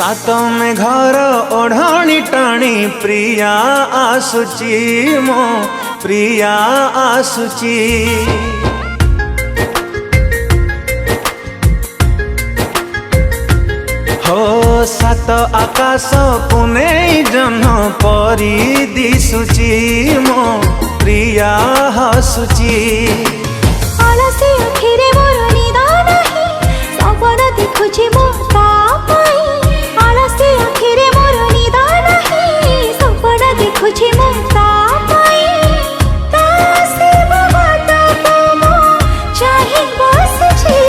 सात में घर ओढ़णी टाणी प्रिया आसुची मो प्रिया आसुची। हो सात आकाश पुने जन परी दिसुची मो प्रिया हसुची। अलसी अखिरे मोर निदा नाही सपन देखुछि मो ता पाई। अलसी अखिरे मोर निदा नाही सपन देखुछि मो ता पाई। ता से बात को मो चाहि बसछि।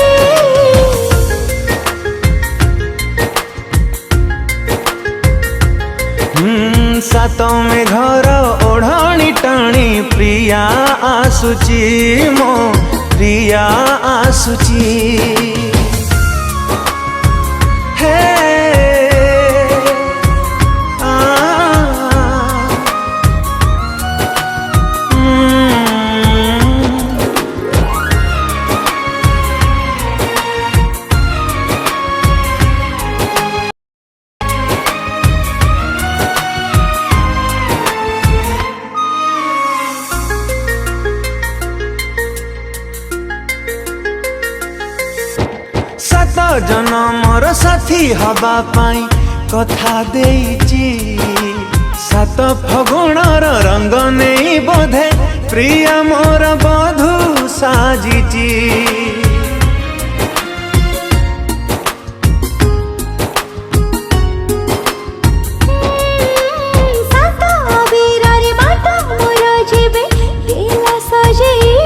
सात में घर ओढ़णी टाणी प्रिया आसुची मो प्रिया आसुची। हे सात जनमर साथी हवा पाई कथा देइची। सात फगुणर रंग नहीं बोधे प्रिया मोर बधू साजिची। सात अबीरारी बाट मोर जेबे दिला सजेई।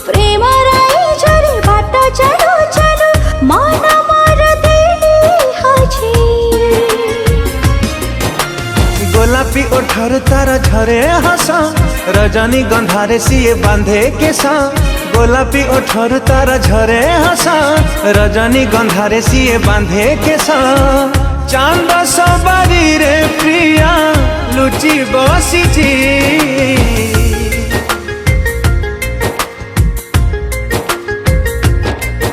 प्रेम राई झरे बाट चलो चलो मन मोर देली हछि। गोलापी ओठर तार झरे हस रजनी गंधारे सिए बांधे केसा। गोलापी ओठर तार झरे हस रजनी गंधारे सिए बांधे केसा। चांद सवारी रे प्रिया लुचि बसिची।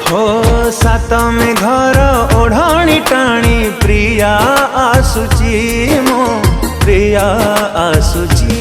हो सात में घर ओढ़णी टाणी प्रिया आसुची मो प्रिया आसुची।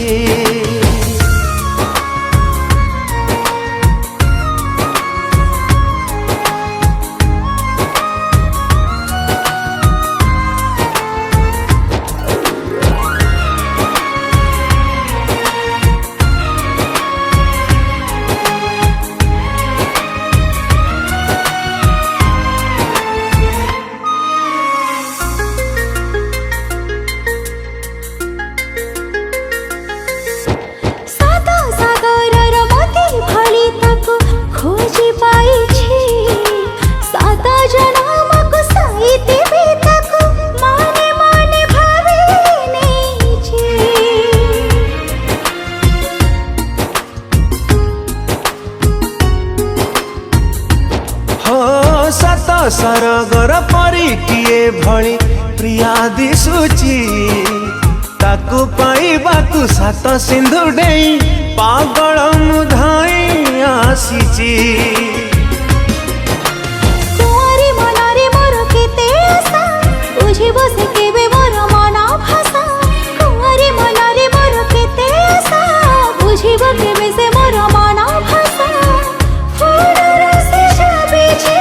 सरगर परी किए भली प्रिया दिसुची। ताकू पाइबाकू सात सिंधु डेई पागल मुधाई आसीची। कुंवारी मनारे मोर केते आशा बुझिबो से केबे मोर मन भाषा। कुंवारी मनारे मोर केते आशा बुझिबो केबे से मोर मन भाषा। फूलर से छबे छी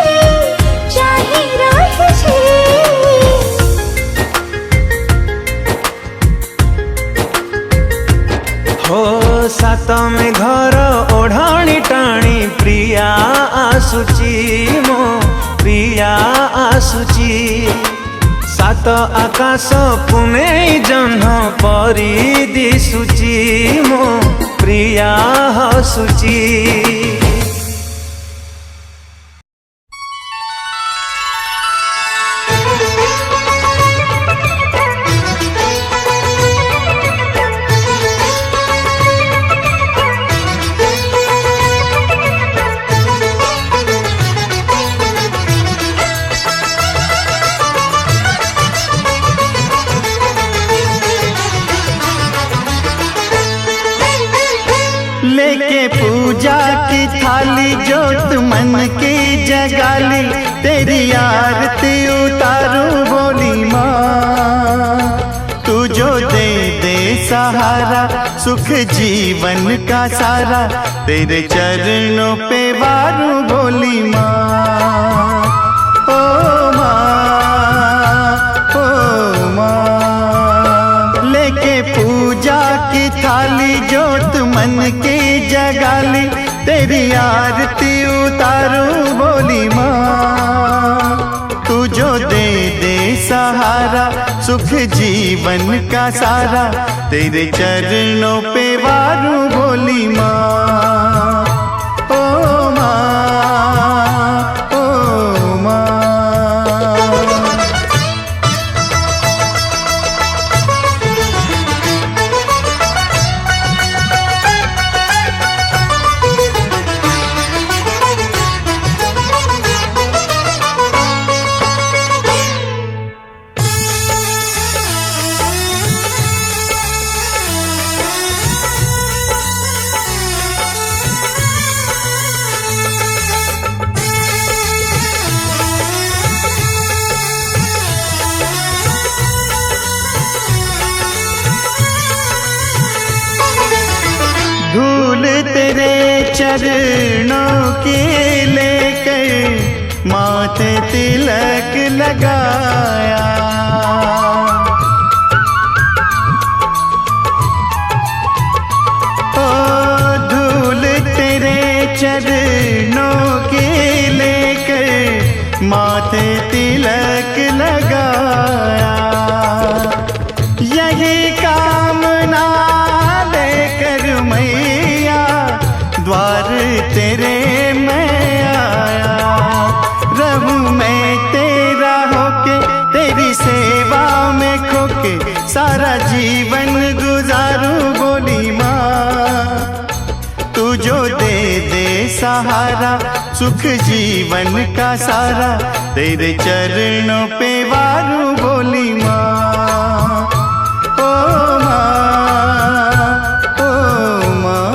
चाहि रहि छी। हो सात में घर ओढ़णी टाणी प्रिया आसुची मो प्रिया आसुची। सात आकाश पुने जह्न परी दिसुची मो प्रिया हसुची। लेके पूजा की थाली जोत मन की जगाली, तेरी आरती उतारूं भोली माँ। तू जो दे दे सहारा सुख जीवन का सारा, तेरे चरणों पे वारूं भोली माँ। ओ माँ, ओ माँ, लेके पूजा की थाली जोत मन की जगाली, तेरी आरती उतारूं भोली माँ। तू जो दे दे सहारा सुख जीवन का सारा, तेरे चरणों पे वारूं भोली माँ। ओ माँ, ओ माँ। धूल तेरे चरणों की लेकर माथे तिलक लगाया, ओ धूल तेरे चरणों की लेकर माथे तिलक लगाया। यही कामना लेकर मैया द्वार तेरे मैं आया। रहूं मैं तेरा होके तेरी सेवा में खोके, सारा जीवन गुजारूं भोली माँ। तू जो दे दे सहारा सुख जीवन का सारा, तेरे चरणों पे वारूं भोली माँ। ओ माँ, ओ माँ।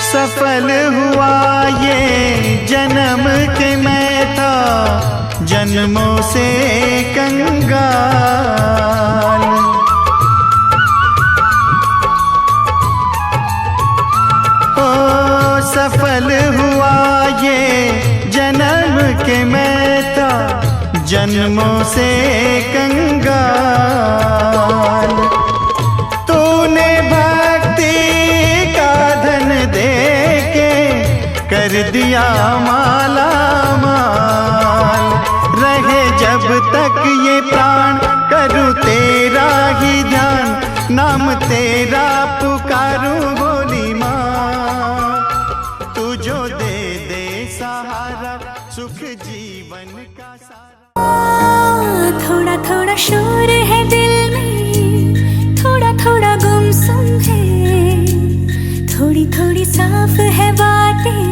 सफल हुआ ये जन्म के मैं था जन्मों से कंगाल। ओ सफल हुआ ये जन्म के मैं था जन्मों से कंगाल। तूने भक्ति का धन दे के कर दिया माला माल। रहे जब तक ये प्राण करूँ तेरा ही ध्यान, नाम तेरा पुकारूं भोली माँ। तू जो दे दे सहारा सुख जीवन का सारा। थोड़ा थोड़ा शोर है दिल में, थोड़ा थोड़ा गुमसुम है, थोड़ी थोड़ी साफ है बातें,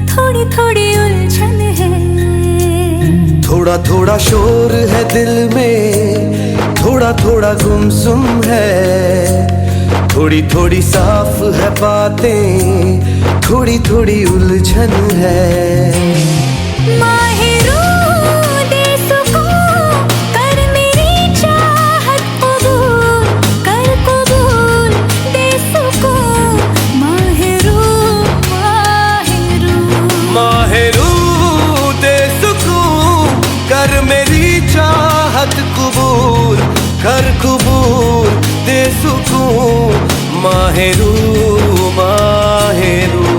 थोड़ी थोड़ी उलझन है। थोड़ा थोड़ा शोर है दिल में, थोड़ा थोड़ा गुमसुम है, थोड़ी थोड़ी साफ है बातें, थोड़ी थोड़ी उलझन है। माहिरू दे सुकून, कर मेरी चाहत कबूल, कर कबूल दे सुकून। माहिरू माहिरू माहिरू दे सुकून, कर मेरी चाहत कबूल, कर कबूल दे सुकून। माहिरू माहिरू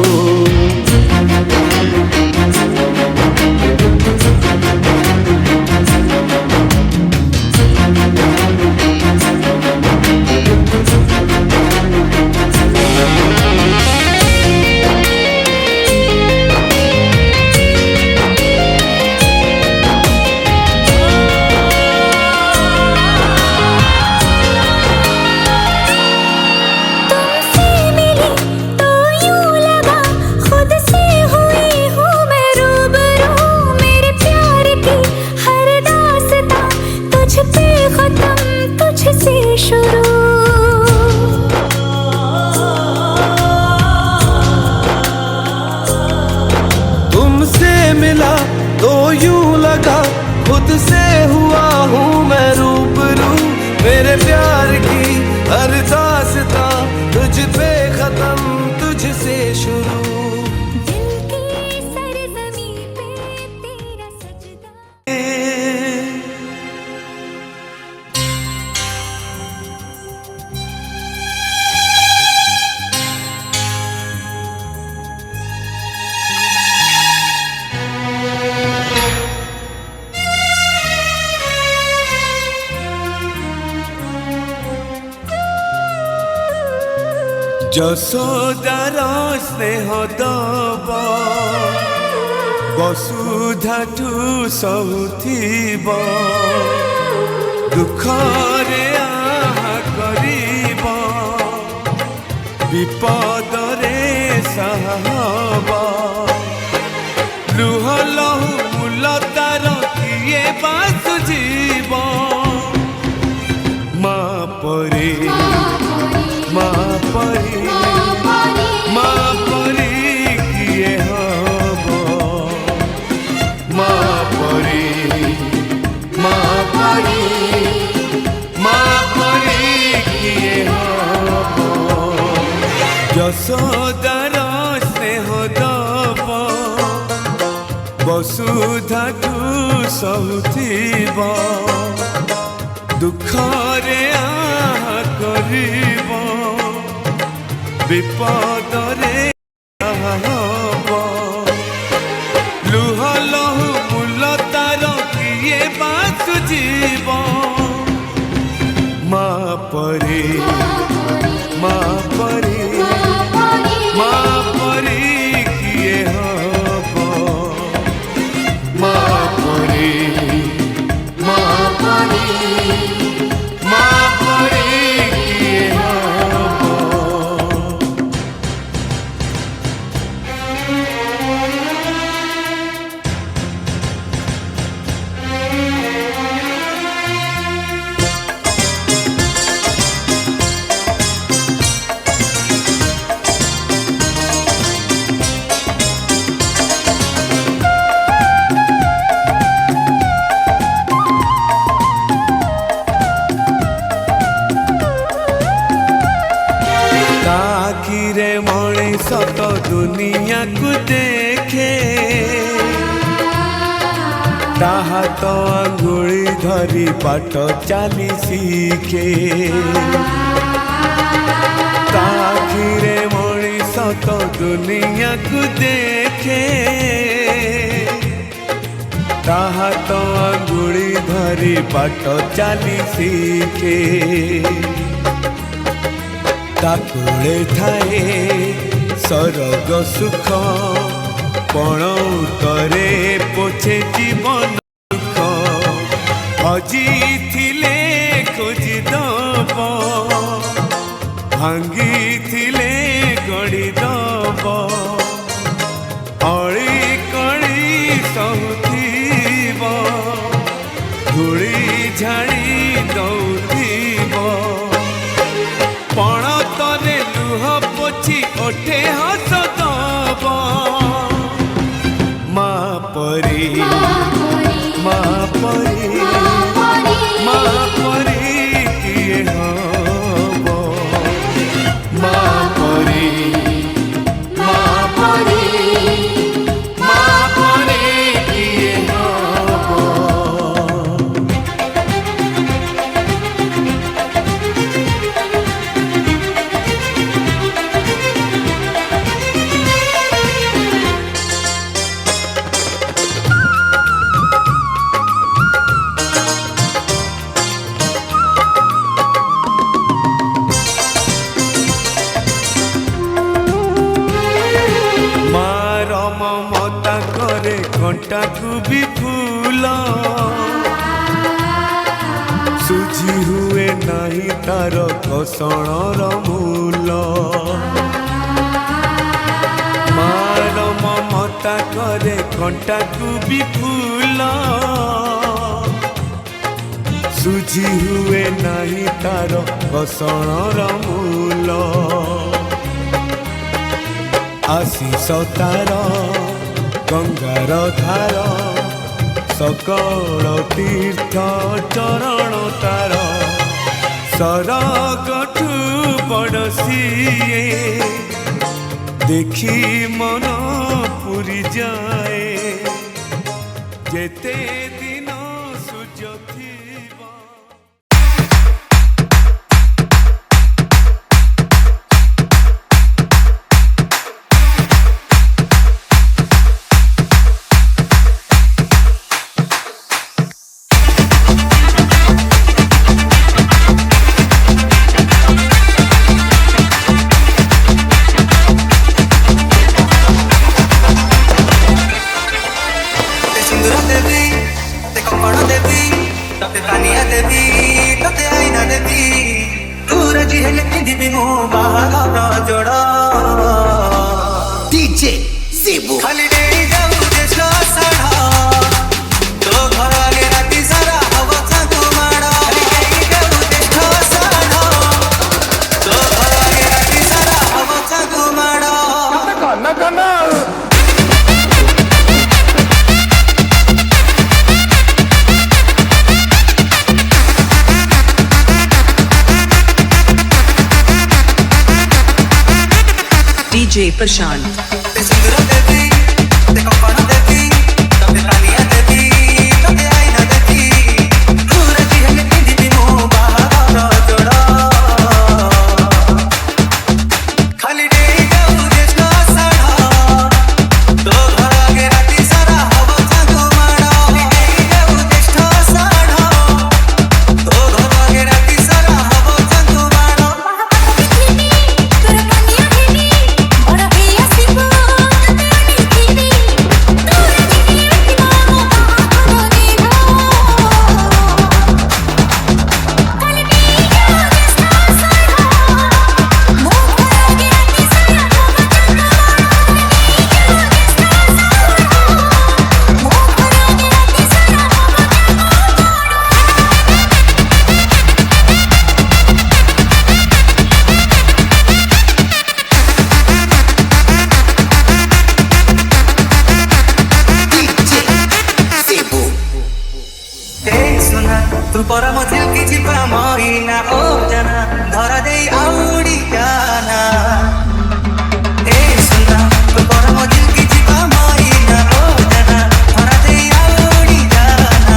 जगह खुद से हुआ हूँ मैं रूबरू। मेरे प्यार की हर दास्तां तुझ पे खत्म तुझसे शुरू। दिल की सरजमीं पे तेरा सजदा। যশোদার স্নেহ দব বসুধাঠু সহুথিব। দুঃখরে আহা করিব বিপদরে সাহা হব। লুহ লহু মূলতার কিয়ে বা সুঝিব। মা পরে মা পরে মা পরে কিয়ে হব। মা পরে মা পরে মা পরে কিয়ে হব। যশোদার স্নেহ দব বসুধাঠু সহুথিব। দুঃখরে আহা করিব বিপদরে সাহা হব। লুহ লহু মূলতার কিয়ে বা সুঝিব। মা পরে মা পরে মা পরে কিয়ে হব। মা পরে মা পরে মা পরে কিয়ে হব। आखिरे मଣିଷ ତ ଦୁନିଆକୁ ଦେଖେ। ତାହା ତ ଆଙ୍ଗୁଳି ଧରି ବାଟ ଚାଲି ଶିଖେ। ଆଖିରେ ମଣିଷ ତ ଦୁନିଆକୁ ଦେଖେ। ତାହା ତ ଆଙ୍ଗୁଳି ଧରି ବାଟ ଚାଲି ଶିଖେ। ତାକୁଳେ ଥାଏ ସରଗ ସୁଖ ପଣ ଉତରେ ପୋଛେ ଜୀବନ ଦୁଃଖ। ହଜିଥିଲେ ଖୋଜି ଦବ ଭାଙ୍ଗିଥିଲେ ଗଢ଼ି ଦବ। ଅଳି କଳି ସହୁଥିବ ଧୂଳି ଝାଡ଼ି ଦଉଥିବ। ପଣତରେ ଲୁହ ପୋଛି ଓଠେ ହସ ଦବ। ମା ପରି ମା ପରି ମା ପରି କିଏ ହବ। ମା ପରି ମା ପରି ମା ପରି କିଏ ହବ। ମମତା କରେ କଣ୍ଟାକୁ ବି ଫୁଲ। ସୁଝି ହୁଏ ନାହିଁ ତାର କଷଣର ମୂଲ। ମାର ମମତା କରେ କଣ୍ଟାକୁ ବି ଫୁଲ। ସୁଝି ହୁଏ ନାହିଁ ତାର କଷଣର ମୂଲ। ଆଶିଷ ତାର ଗଙ୍ଗାର ଧାର सकल तीर्थ चरण तार सरगठु पड़ोसिए देखी मन पुरी जाए जेते दिन सूर्य थिबा। DJ Zebu खाली डे जाऊ देशो साढा तो घर आगे राती सारा हवा चाकू माडा खाली डे जाऊ देशो साढा तो घर आगे राती सारा हवा चाकू माडा कन्ना कन्ना DJ Prashant. ते सिंदूर देवी ते कंपन देवी तबे तानिया देवी तबे आईना देवी दूर जी हमें पिंडी बिमो बाहर जोड़ा खाली डे जाऊ देशो साढा तो घर आगे राती सारा हवा चाकू माडा खाली डे जाऊ देशो साढा तो घर आगे राती सारा हवा चाकू माडा तू पर मथिल की चिपा महीना ओ जना धरा दे आउडी गाना ए सुना तू पर मथिल की चिपा महीना ओ जना धरा दे आउडी गाना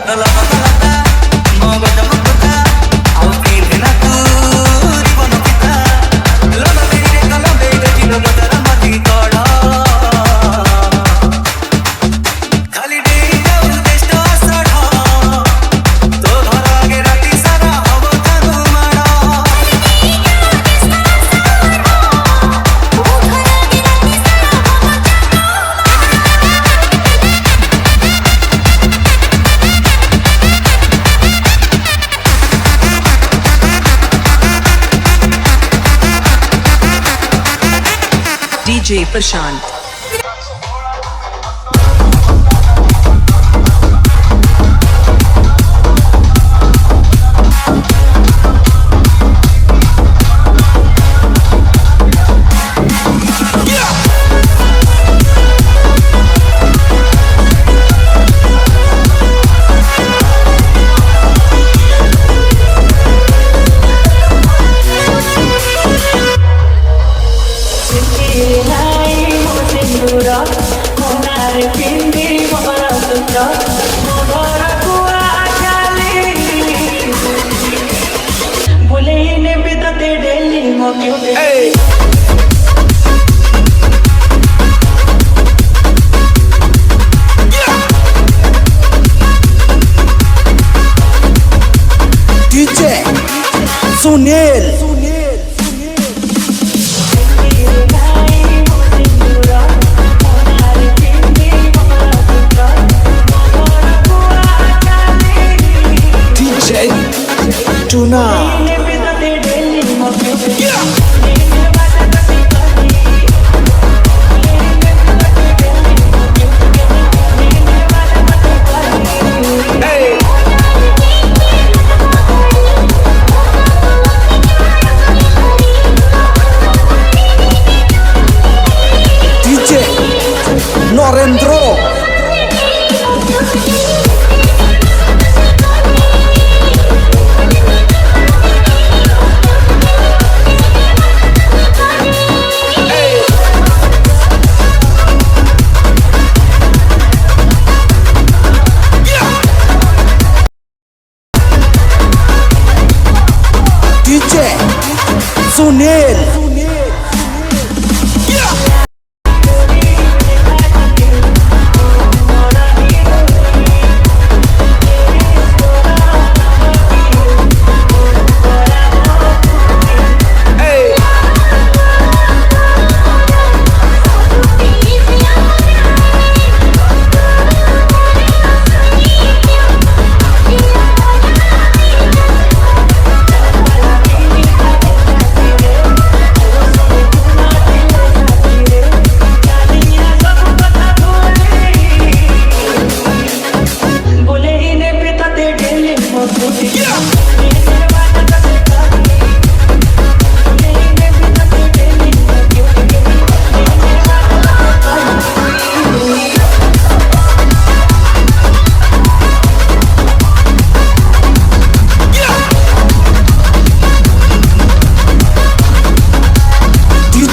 लला लला मगज मुक्ता आउ तीन ना तू रिबन किता लला बेरे कला बेरे जिलो बदरा खाली डे जाऊ देशो साढा तो घर आगे राती सारा हवा चाकू माडा DJ Prashant. Hãy subscribe cho kênh Ghiền Mì Gõ để không bỏ lỡ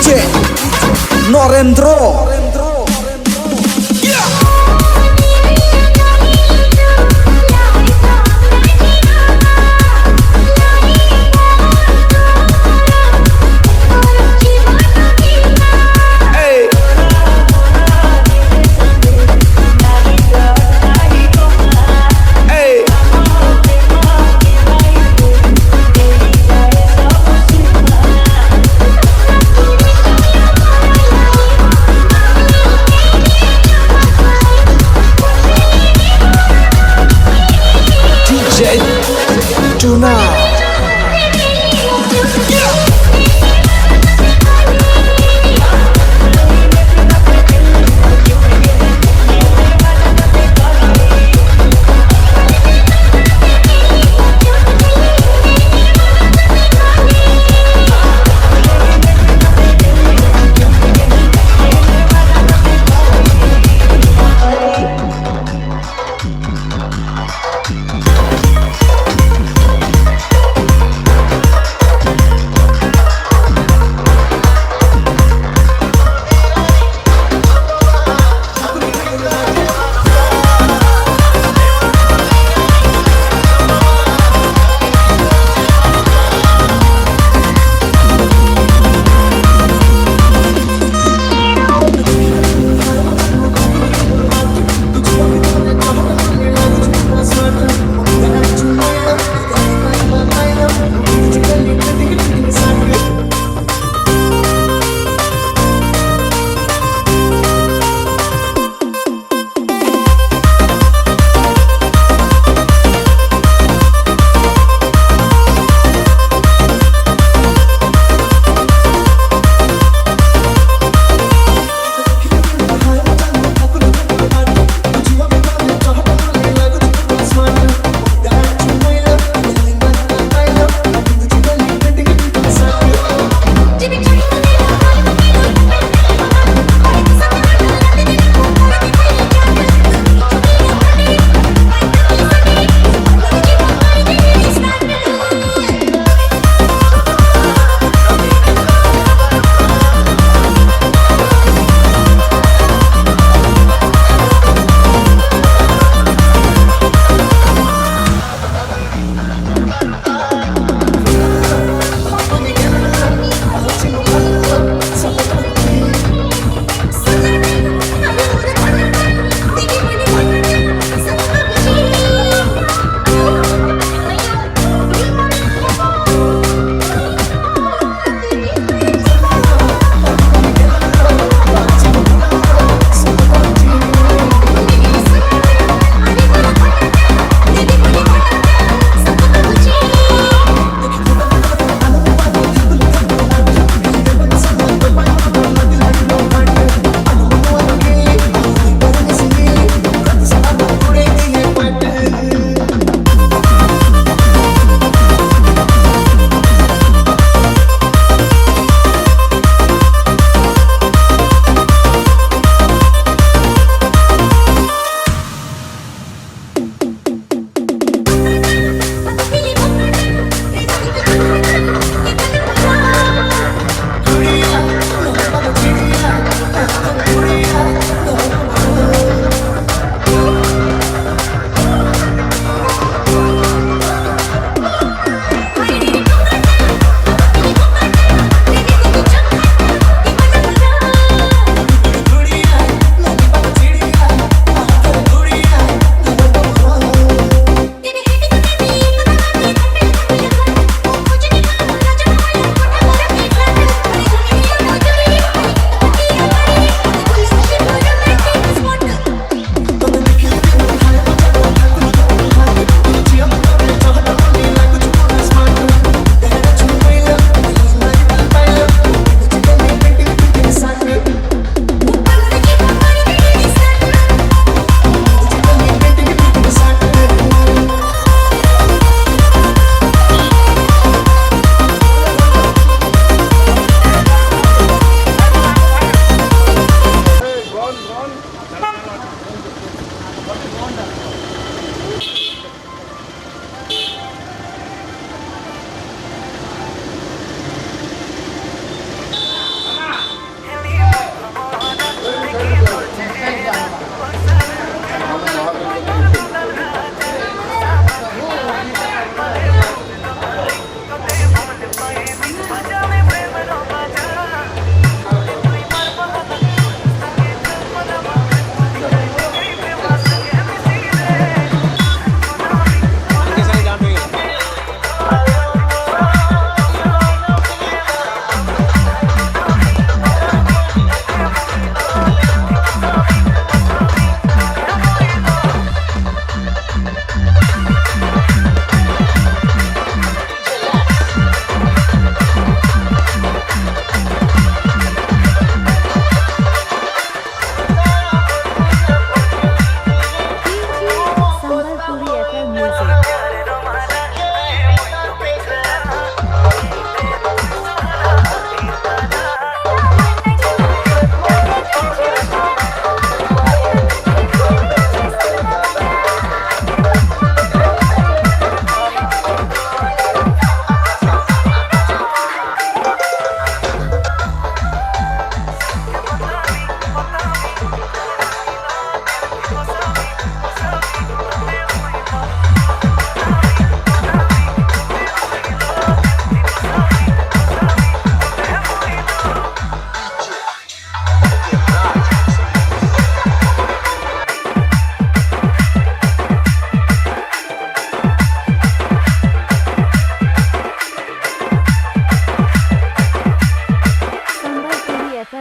DJ Norendro.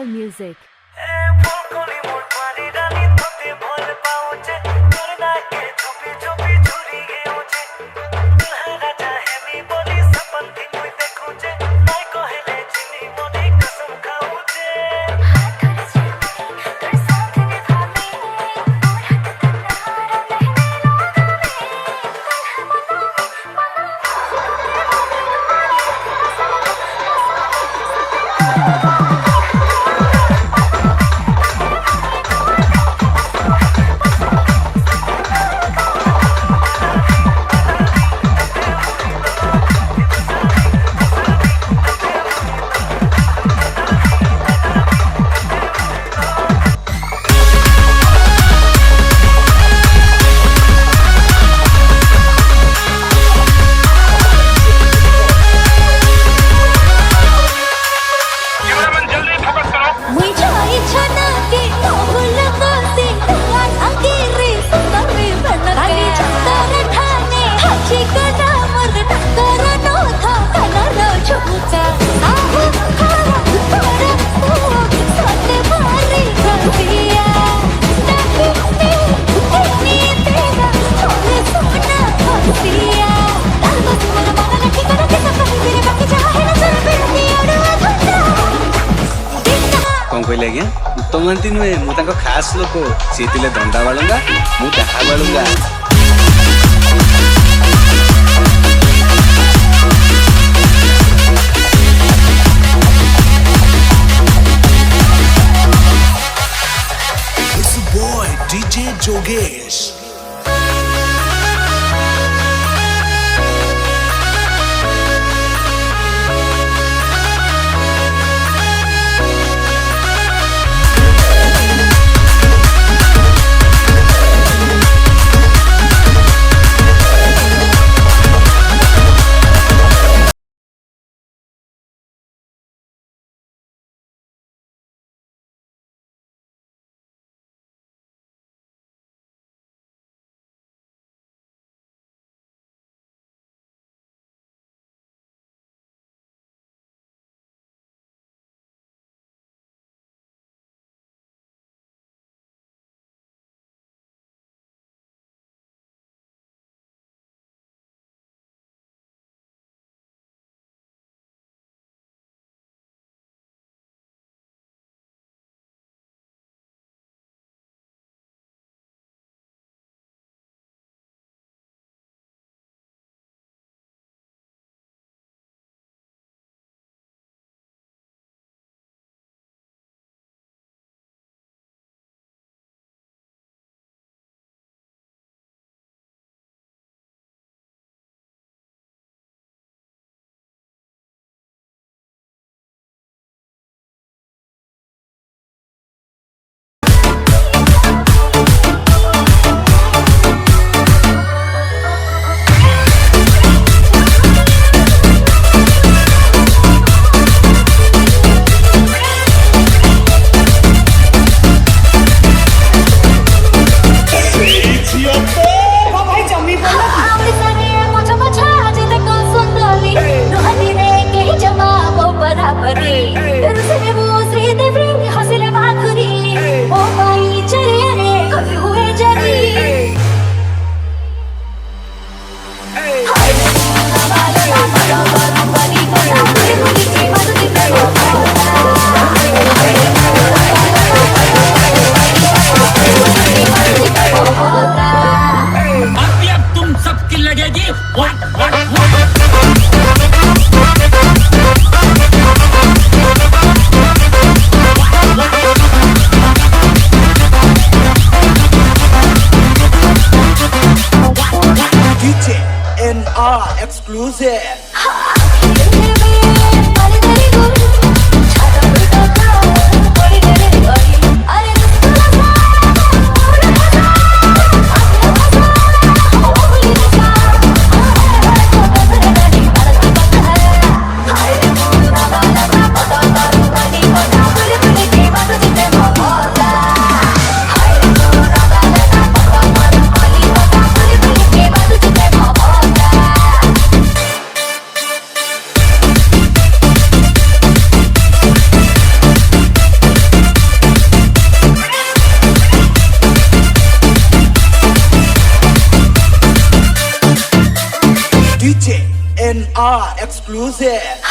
Royal Music. कौन कहले आज्ञा उत्तम महांती नुहे मु खास लोक सी दंडा बालुंगा मु डाहा Balunga DJ Jogesh. exclusive.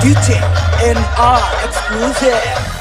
DJ NR exclusive.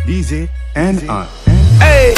DJ NR. Hey.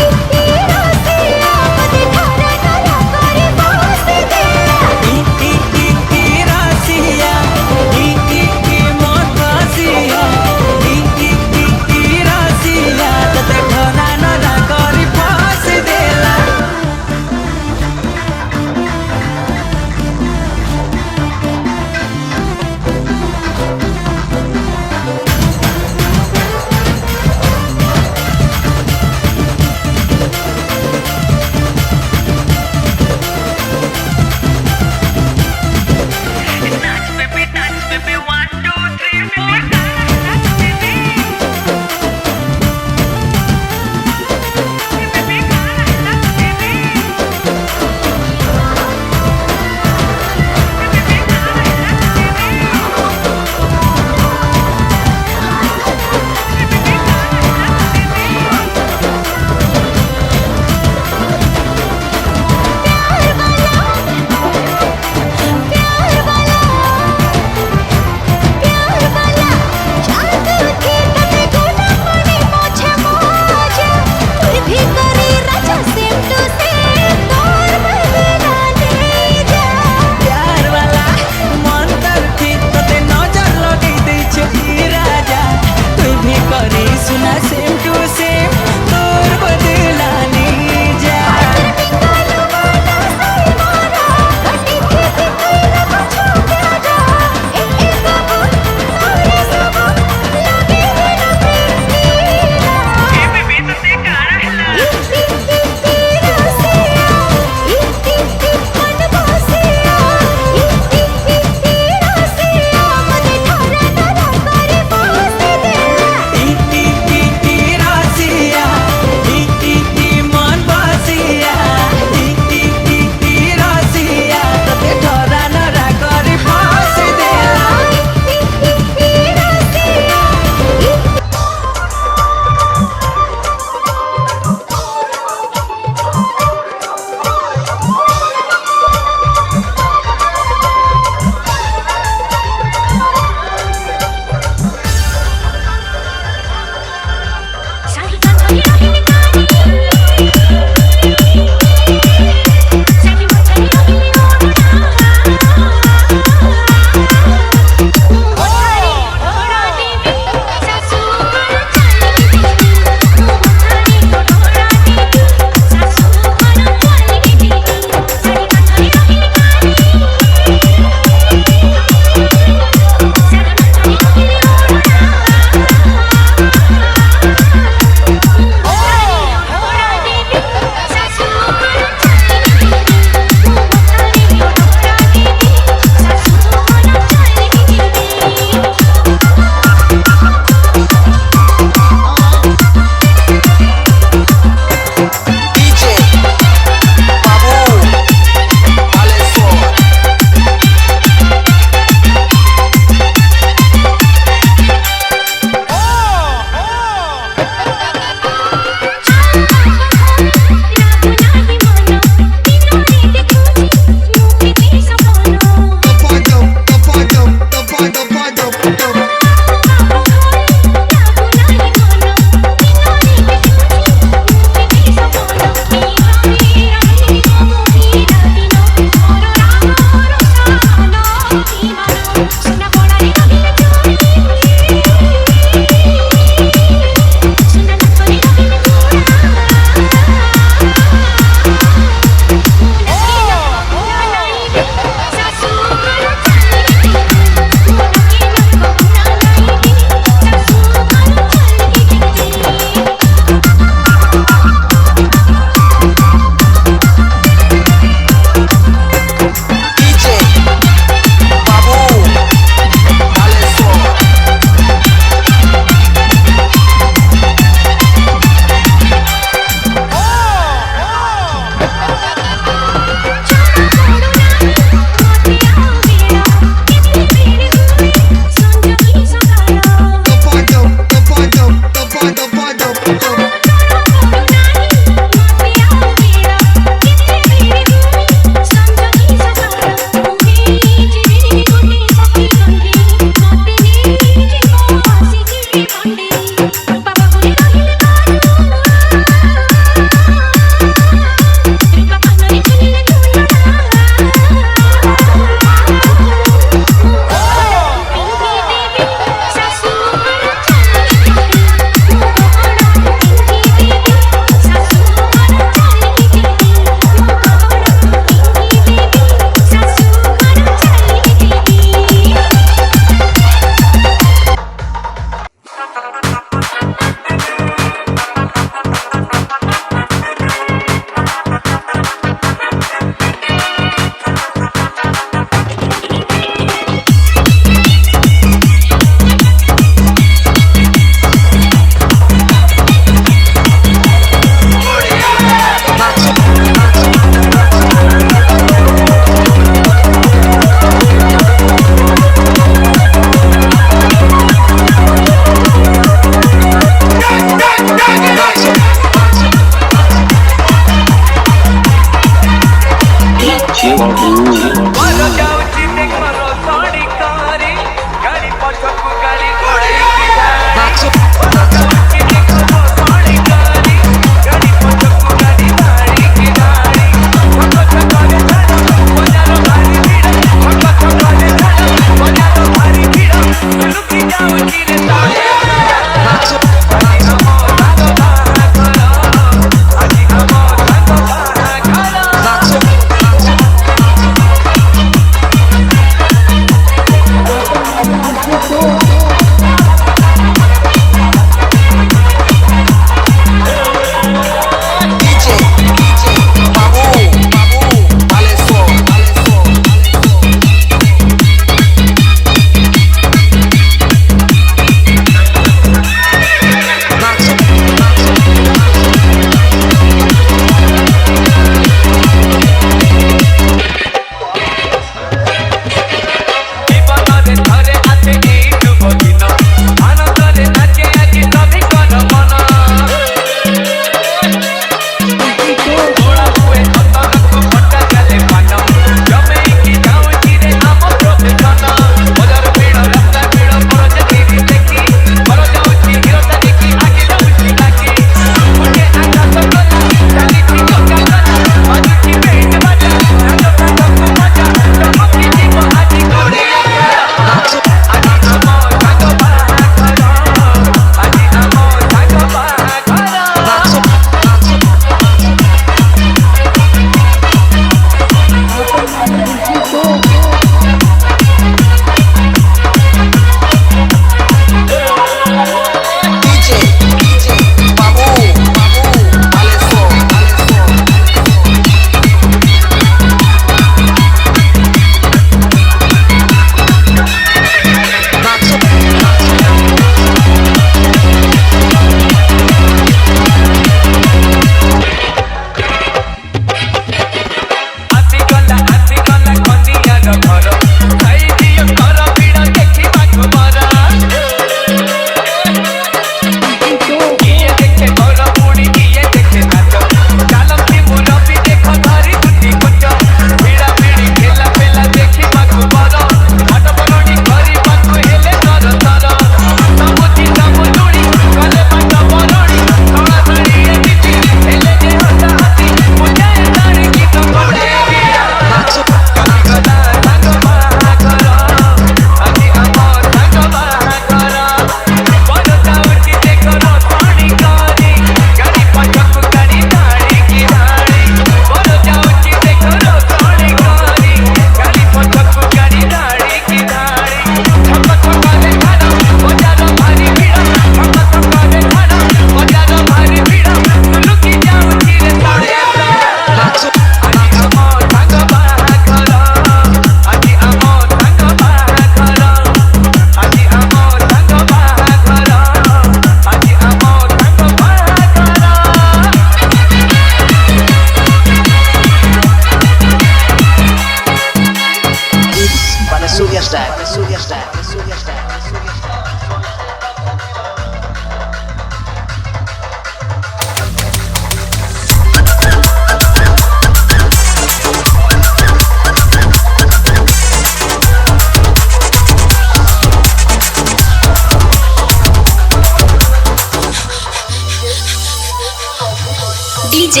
DJ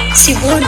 Sibun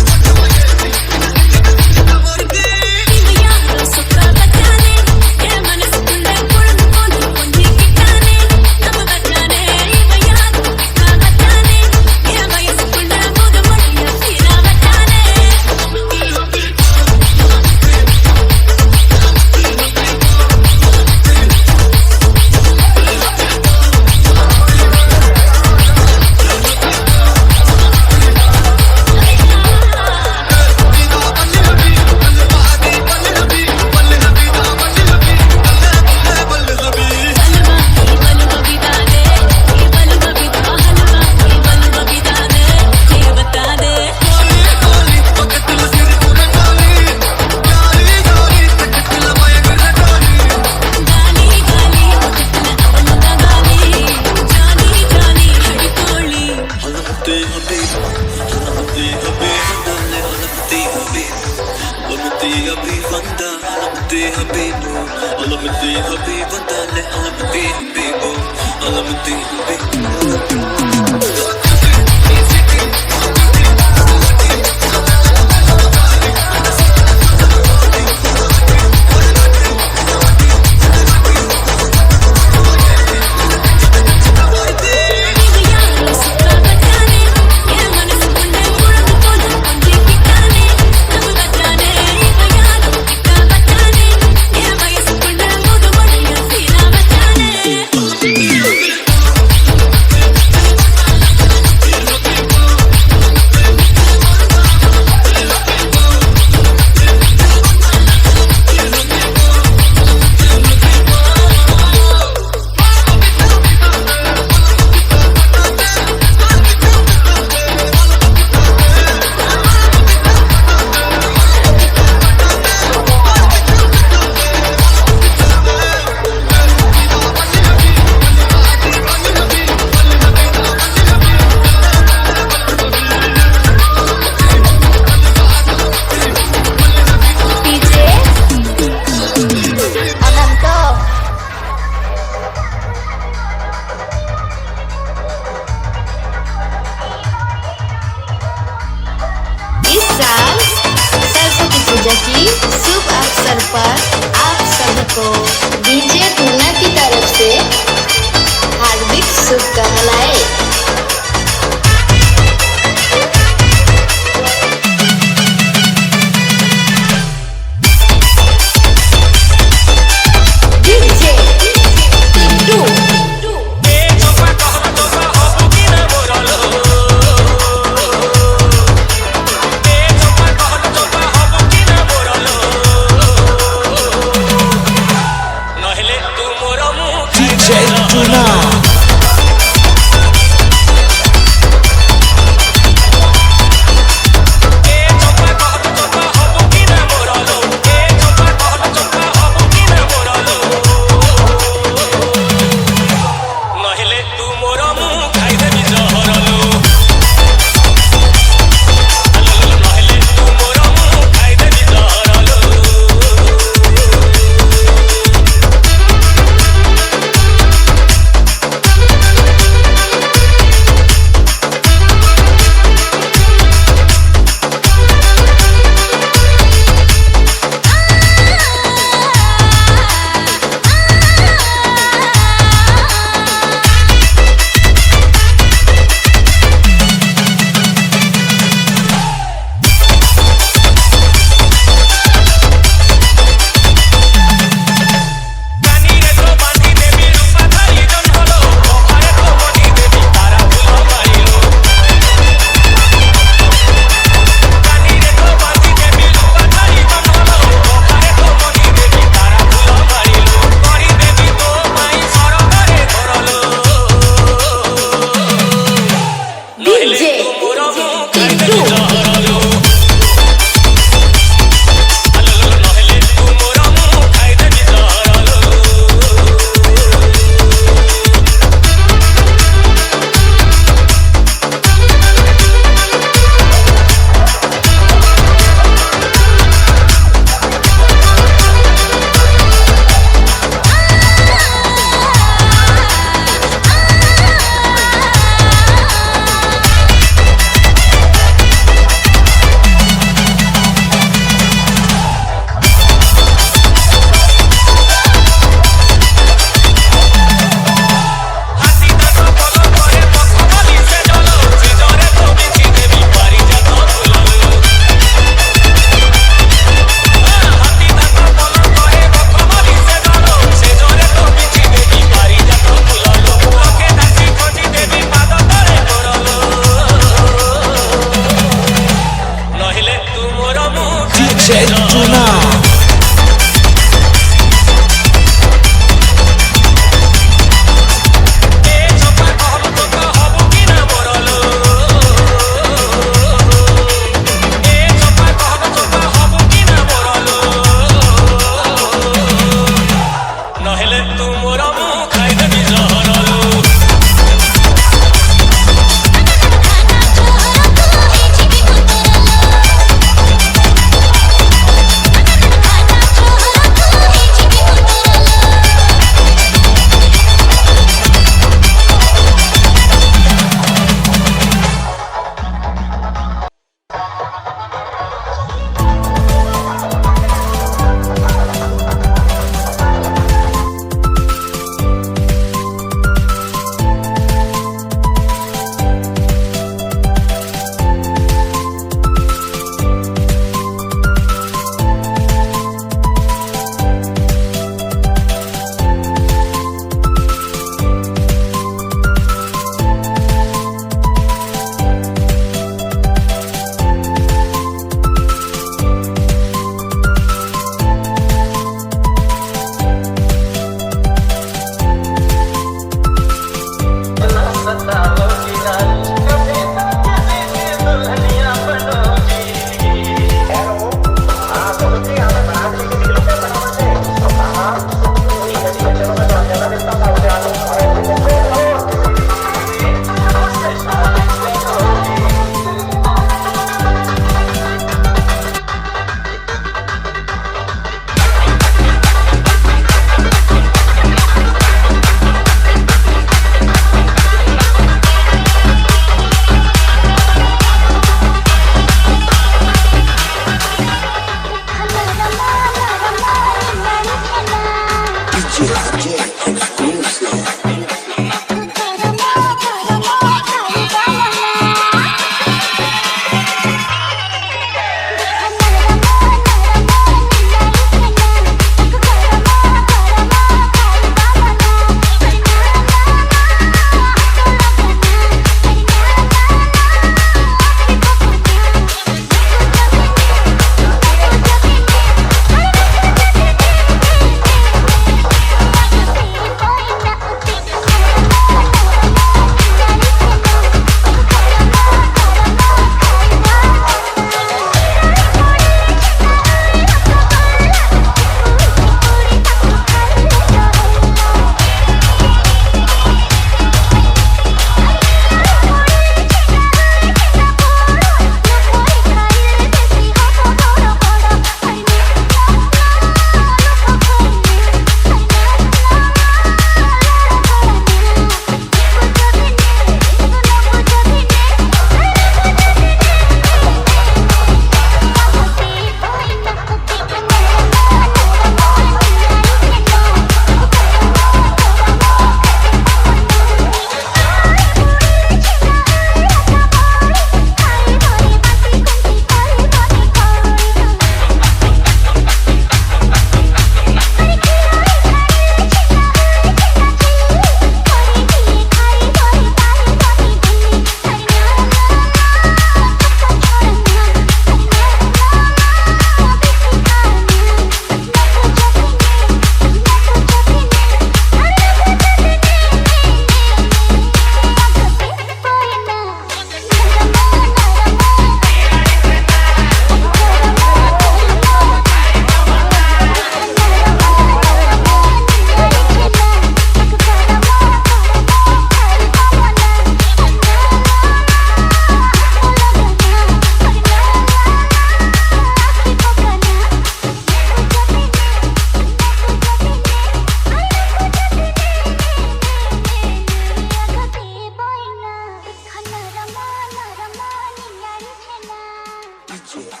DJ